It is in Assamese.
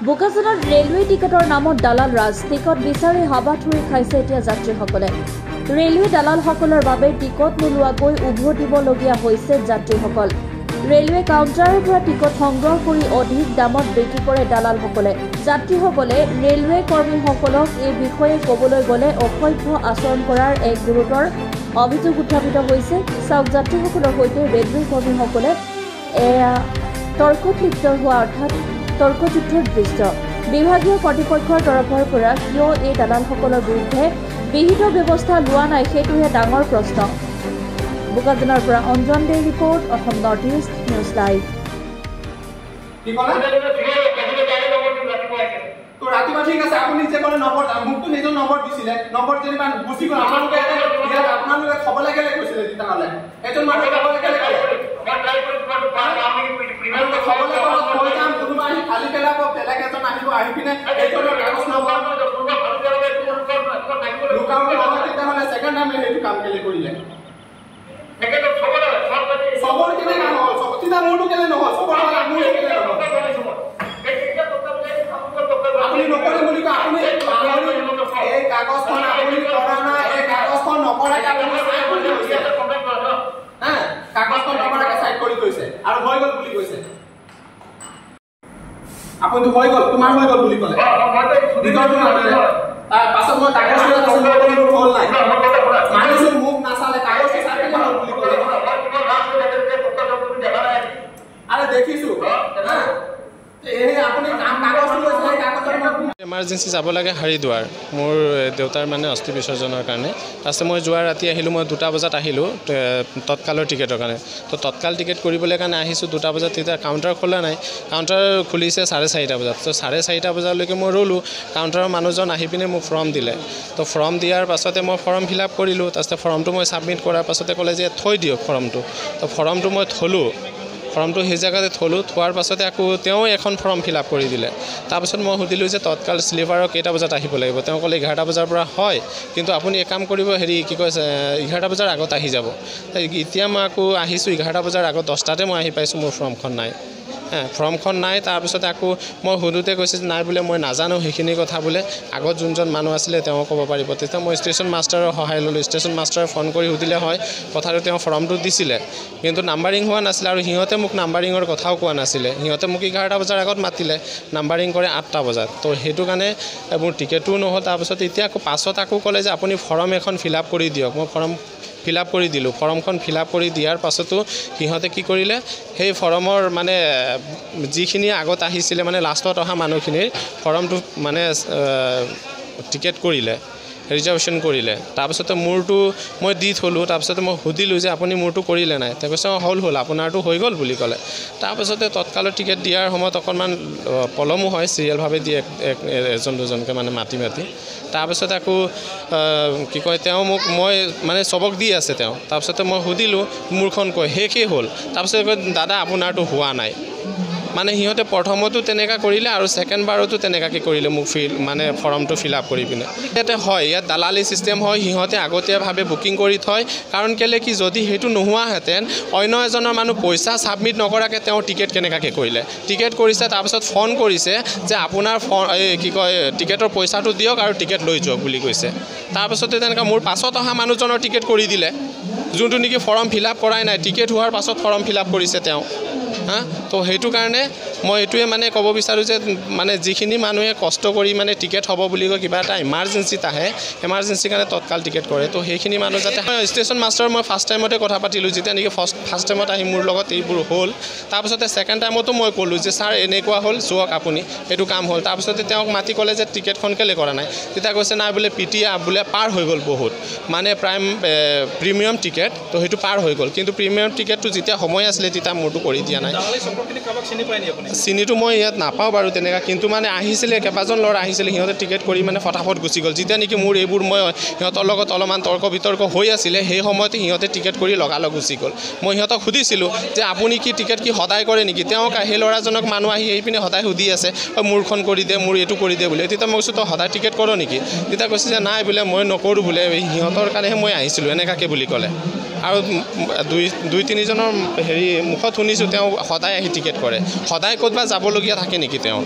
বোকাজানত ৰেলৱে টিকটৰ নামত দালাল ৰাজ টিকট বিচাৰি হাবাথুৰি খাইছে এতিয়া যাত্ৰীসকলে ৰেলৱে দালালসকলৰ বাবে টিকট নোলোৱাকৈ উভতিবলগীয়া হৈছে যাত্ৰীসকল ৰেলৱে কাউণ্টাৰৰ পৰা টিকট সংগ্ৰহ কৰি অধিক দামত বিক্ৰী কৰে দালালসকলে যাত্ৰীসকলে ৰেলৱে কৰ্মীসকলক এই বিষয়ে ক'বলৈ গ'লে অসভ্য আচৰণ কৰাৰ এক গুৰুতৰ অভিযোগ উত্থাপিত হৈছে চাওক যাত্ৰীসকলৰ সৈতে ৰেলৱে কৰ্মীসকলে তৰ্কত লিপ্ত হোৱা অৰ্থাৎ তৰ্কযুদ্ধৰ দৃশ্য বিভাগীয় কৰ্তৃপক্ষৰ তৰফৰ পৰা কিয় এই দালালসকলৰ বিৰুদ্ধে বিহিত ব্যৱস্থা লোৱা নাই সেইটোহে ডাঙৰ প্ৰশ্ন বোকাজানৰ পৰা Anjan De report Assam north east news live তো ৰাতিপুৱা ঠিক আছে আপুনি যে ক'লে নম্বৰ মোকতো সেইজন নম্বৰ দিছিলে নম্বৰ যেনিবা গুচি গ'ল আপোনালোকে ইয়াত আপোনালোকে খবৰ লাগে কৈছিলে তেতিয়াহ'লে এজন মানুহ খবৰ লাগে কোনোবা আহি খালি পেলাব বেলেগ এজন আহিব আহি পিনে এইজনৰ কাগজ ল'ব তেতিয়াহ'লে ছেকেণ্ড টাইম সেইটো কাম কেলে কৰিলে চবৰ কেলে নহ'ল তেতিয়া মোৰতো কেলে নহ'ল চবৰ মোৰ কেলে নহ'ল আপুনি নকৰে বুলি কয় আপুনি এই কাগজখন আপুনি কৰা নাই এই কাগজখন নকৰাকে আপুনি চাইড কৰি থৈছে কাগজখন নকৰাকে চাইড কৰি থৈছে আৰু হৈ গ'ল বুলি কৈছে আপুনিতো হৈ গ'ল তোমাৰ হৈ গ'ল বুলি ক'লে ভিতৰটো নাছিলে তাৰ পাছত মই কাগজখন হ'ল নাই মানিছো মোক নাচালে কাগজটো চাই পিনে হ'ল বুলি ক'লে আৰে দেখিছো এমাৰ্জেঞ্চি যাব লাগে হাৰিদুৱাৰ মোৰ দেউতাৰ মানে অস্থি বিসৰ্জনৰ কাৰণে তাৰপিছত মই যোৱা ৰাতি আহিলোঁ মই 2টা বজাত আহিলোঁ তৎকালৰ টিকেটৰ কাৰণে তো তৎকাল টিকেট কৰিবলৈ কাৰণে আহিছোঁ 2টা বজাত তেতিয়া কাউণ্টাৰ খোলা নাই কাউণ্টাৰ খুলিছে 4:30 বজাত তো 4:30 বজালৈকে মই ৰ'লোঁ কাউণ্টাৰৰ মানুহজন আহি পিনে মোক ফৰ্ম দিলে তো ফৰ্ম দিয়াৰ পাছতে মই ফৰ্ম ফিল আপ কৰিলোঁ তাৰপিছত ফৰ্মটো মই ছাবমিট কৰাৰ পাছতে ক'লে যে থৈ দিয়ক ফৰ্মটো তো ফৰ্মটো মই থলোঁ ফৰ্মটো সেই জেগাতে থোৱাৰ পাছতে আকৌ তেওঁ এখন ফৰ্ম ফিল আপ কৰি দিলে তাৰপিছত মই সুধিলোঁ যে তৎকাল স্লিপাৰৰ কেইটা বজাত আহিব লাগিব তেওঁ ক'লে 11টা বজাৰ পৰা হয় কিন্তু আপুনি এক কাম কৰিব হেৰি কি কৈছে 11টা বজাৰ আগত আহি যাব এতিয়া মই আকৌ আহিছোঁ 11টা বজাৰ আগত 10টাতে মই আহি পাইছোঁ মোৰ ফৰ্মখন নাই ফৰ্মখন নাই তাৰপিছতে আকৌ মই সুধোতে কৈছে যে নাই বোলে মই নাজানো সেইখিনি কথা বোলে আগত যোনজন মানুহ আছিলে তেওঁ ক'ব পাৰিব তেতিয়া মই ষ্টেচন মাষ্টাৰৰ সহায় ল'লোঁ ষ্টেচন মাষ্টাৰে ফোন কৰি সুধিলে হয় কথাটো তেওঁ ফৰ্মটো দিছিলে কিন্তু নাম্বাৰিং হোৱা নাছিলে আৰু সিহঁতে মোক নাম্বাৰিঙৰ কথাও কোৱা নাছিলে সিহঁতে মোক 11টা বজাৰ আগত মাতিলে নাম্বাৰিং কৰে 8টা বজাত তো সেইটো কাৰণে মোৰ টিকেটো নহ'ল তাৰপিছত এতিয়া আকৌ পাছত আকৌ ক'লে যে আপুনি ফৰ্ম এখন ফিল আপ কৰি দিয়ক মই ফৰ্ম ফিল আপ কৰি দিলোঁ ফৰ্মখন ফিল আপ কৰি দিয়াৰ পাছতো সিহঁতে কি কৰিলে সেই ফৰ্মৰ মানে যিখিনি আগত আহিছিলে মানে লাষ্টত অহা মানুহখিনিৰ ফৰ্মটো মানে টিকেট কৰিলে ৰিজাৰ্ভেশ্যন কৰিলে তাৰপিছতে মোৰটো মই দি থলোঁ তাৰপিছতে মই সুধিলোঁ যে আপুনি মোৰটো কৰিলে নাই তেওঁ কৈছে হ'ল আপোনাৰটো হৈ গ'ল বুলি ক'লে তাৰপিছতে তৎকালৰ টিকেট দিয়াৰ সময়ত অকণমান পলমো হয় চিৰিয়েলভাৱে দিয়ে এজন দুজনকৈ মানে মাতি তাৰপিছতে আকৌ কি কয় তেওঁ মোক মই মানে চবক দি আছে তেওঁ তাৰপিছতে মই সুধিলোঁ মোৰখন কয় শেষেই হ'ল তাৰপিছতে কয় দাদা আপোনাৰটো হোৱা নাই মানে সিহঁতে প্ৰথমতো তেনেকুৱা কৰিলে আৰু ছেকেণ্ড বাৰতো তেনেকুৱাকৈ কৰিলে মোক মানে ফৰ্মটো ফিল আপ কৰি পিনে ইয়াতে হয় ইয়াত দালালি ছিষ্টেম হয় সিহঁতে আগতীয়াভাৱে বুকিং কৰি থয় কাৰণ কেলৈ কি যদি সেইটো নোহোৱাহেঁতেন অন্য এজনৰ মানুহ পইচা ছাবমিট নকৰাকৈ তেওঁ টিকেট কেনেকুৱাকৈ কৰিলে টিকেট কৰিছে তাৰপিছত ফোন কৰিছে যে আপোনাৰ কি কয় টিকেটৰ পইচাটো দিয়ক আৰু টিকেট লৈ যাওক বুলি কৈছে তাৰপিছতে তেনেকুৱা মোৰ পাছত অহা মানুহজনৰ টিকেট কৰি দিলে যোনটো নেকি ফৰ্ম ফিল আপ কৰাই নাই টিকেট হোৱাৰ পাছত ফৰ্ম ফিল আপ কৰিছে তেওঁ তো সেইটো কাৰণে মই এইটোৱে মানে ক'ব বিচাৰোঁ যে মানে যিখিনি মানুহে কষ্ট কৰি মানে টিকেট হ'ব বুলি কয় কিবা এটা ইমাৰ্জেঞ্চিত আহে ইমাৰ্জেঞ্চিৰ কাৰণে তৎকাল টিকেট কৰে তো সেইখিনি মানুহ যাতে ষ্টেচন মাষ্টাৰ মই ফাৰ্ষ্ট টাইমতে কথা পাতিলোঁ যেতিয়া নেকি ফাৰ্ষ্ট টাইমত আহি মোৰ লগত এইবোৰ হ'ল তাৰপিছতে ছেকেণ্ড টাইমতো মই ক'লোঁ যে ছাৰ এনেকুৱা হ'ল চাওক আপুনি এইটো কাম হ'ল তাৰপিছতে তেওঁক মাতি ক'লে যে টিকেটখন কেলৈ কৰা নাই তেতিয়া কৈছে নাই বোলে বোলে পাৰ হৈ গ'ল বহুত মানে প্ৰিমিয়াম টিকেট তো সেইটো পাৰ হৈ গ'ল কিন্তু প্ৰিমিয়াম টিকেটটো যেতিয়া সময় আছিলে তেতিয়া মোৰটো কৰি দিয়া নাই চিনিটো মই ইয়াত নাপাওঁ বাৰু তেনেকুৱা কিন্তু মানে আহিছিলে কেইবাজন ল'ৰা আহিছিলে সিহঁতে টিকেট কৰি মানে ফটাফট গুচি গ'ল যেতিয়া নেকি মোৰ এইবোৰ মই সিহঁতৰ লগত অলপমান তৰ্ক বিতৰ্ক হৈ আছিলে সেই সময়তে সিহঁতে টিকেট কৰি লগালগ গুচি গ'ল মই সিহঁতক সুধিছিলোঁ যে আপুনি কি টিকেট কি সদায় কৰে নেকি তেওঁক সেই ল'ৰাজনক মানুহ আহি পিনে সদায় সুধি আছে মোৰখন কৰি দে মোৰ এইটো কৰি দে বোলে তেতিয়া মই কৈছোঁ তই সদায় টিকেট কৰ নেকি তেতিয়া কৈছে যে নাই বোলে মই নকৰোঁ বোলে সিহঁতৰ কাৰণেহে মই আহিছিলোঁ এনেকুৱাকৈ বুলি ক'লে আৰু দুই তিনিজনৰ হেৰি মুখত শুনিছোঁ তেওঁ সদায় আহি টিকেট কৰে সদায় ক'তবা যাবলগীয়া থাকে নেকি তেওঁ